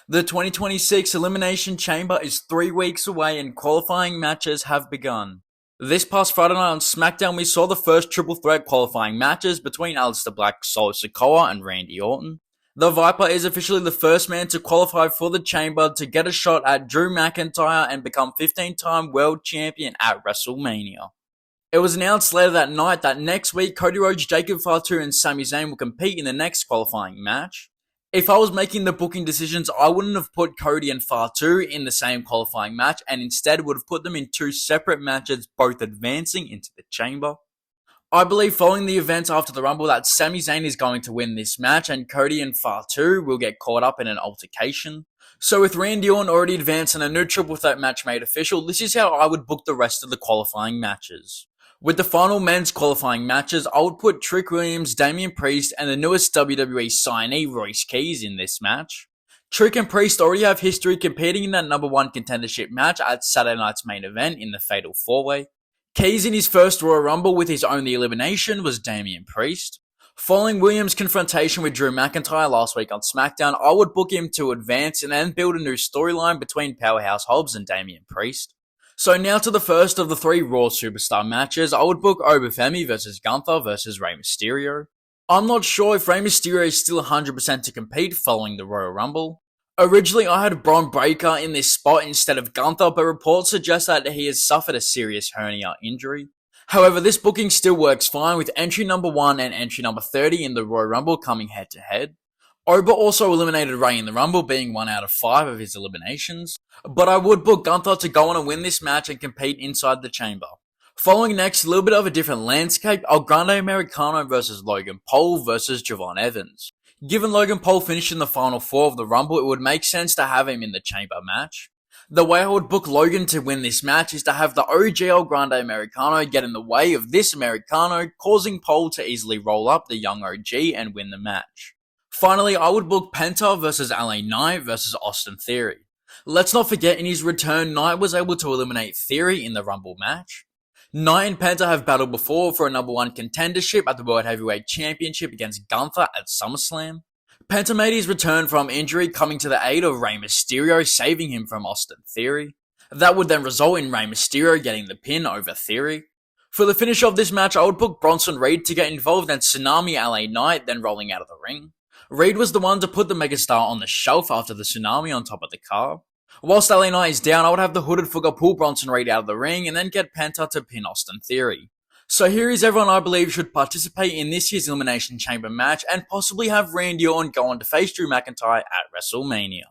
The 2026 Elimination Chamber is 3 weeks away and qualifying matches have begun. This past Friday night on SmackDown, we saw the first triple threat qualifying matches between Aleister Black, Solo Sikoa, and Randy Orton. The Viper is officially the first man to qualify for the Chamber to get a shot at Drew McIntyre and become 15-time World Champion at WrestleMania. It was announced later that night that next week Cody Rhodes, Jacob Fatu, and Sami Zayn will compete in the next qualifying match. If I was making the booking decisions, I wouldn't have put Cody and Fatu in the same qualifying match and instead would have put them in 2 separate matches, both advancing into the Chamber. I believe following the events after the Rumble that Sami Zayn is going to win this match and Cody and Fatu will get caught up in an altercation. So with Randy Orton already advanced and a new triple threat match made official, this is how I would book the rest of the qualifying matches. With the final men's qualifying matches, I would put Trick Williams, Damian Priest, and the newest WWE signee, Royce Keys, in this match. Trick and Priest already have history competing in that number 1 contendership match at Saturday night's main event in the Fatal 4-Way. Keys in his first Royal Rumble with his only elimination was Damian Priest. Following Williams' confrontation with Drew McIntyre last week on SmackDown, I would book him to advance and then build a new storyline between Powerhouse Hobbs and Damian Priest. So now to the first of the 3 Raw Superstar matches, I would book Obafemi vs Gunther vs Rey Mysterio. I'm not sure if Rey Mysterio is still 100% to compete following the Royal Rumble. Originally I had Braun Breaker in this spot instead of Gunther, but reports suggest that he has suffered a serious hernia injury. However, this booking still works fine with entry number 1 and entry number 30 in the Royal Rumble coming head to head. Oba also eliminated Rey in the Rumble, being 1 out of 5 of his eliminations, but I would book Gunther to go on and win this match and compete inside the Chamber. Following next, a little bit of a different landscape, El Grande Americano vs Logan Paul vs Javon Evans. Given Logan Paul finished in the final 4 of the Rumble, it would make sense to have him in the Chamber match. The way I would book Logan to win this match is to have the OG El Grande Americano get in the way of this Americano, causing Paul to easily roll up the young OG and win the match. Finally, I would book Penta vs LA Knight vs Austin Theory. Let's not forget, in his return, Knight was able to eliminate Theory in the Rumble match. Knight and Penta have battled before for a number 1 contendership at the World Heavyweight Championship against Gunther at SummerSlam. Penta made his return from injury, coming to the aid of Rey Mysterio, saving him from Austin Theory. That would then result in Rey Mysterio getting the pin over Theory. For the finish of this match, I would book Bronson Reed to get involved and Tsunami LA Knight, then rolling out of the ring. Reed was the one to put the megastar on the shelf after the Tsunami on top of the car. Whilst LA Knight is down, I would have the Hooded Fugger pull Bronson Reed out of the ring and then get Penta to pin Austin Theory. So here is everyone I believe should participate in this year's Elimination Chamber match and possibly have Randy Orton go on to face Drew McIntyre at WrestleMania.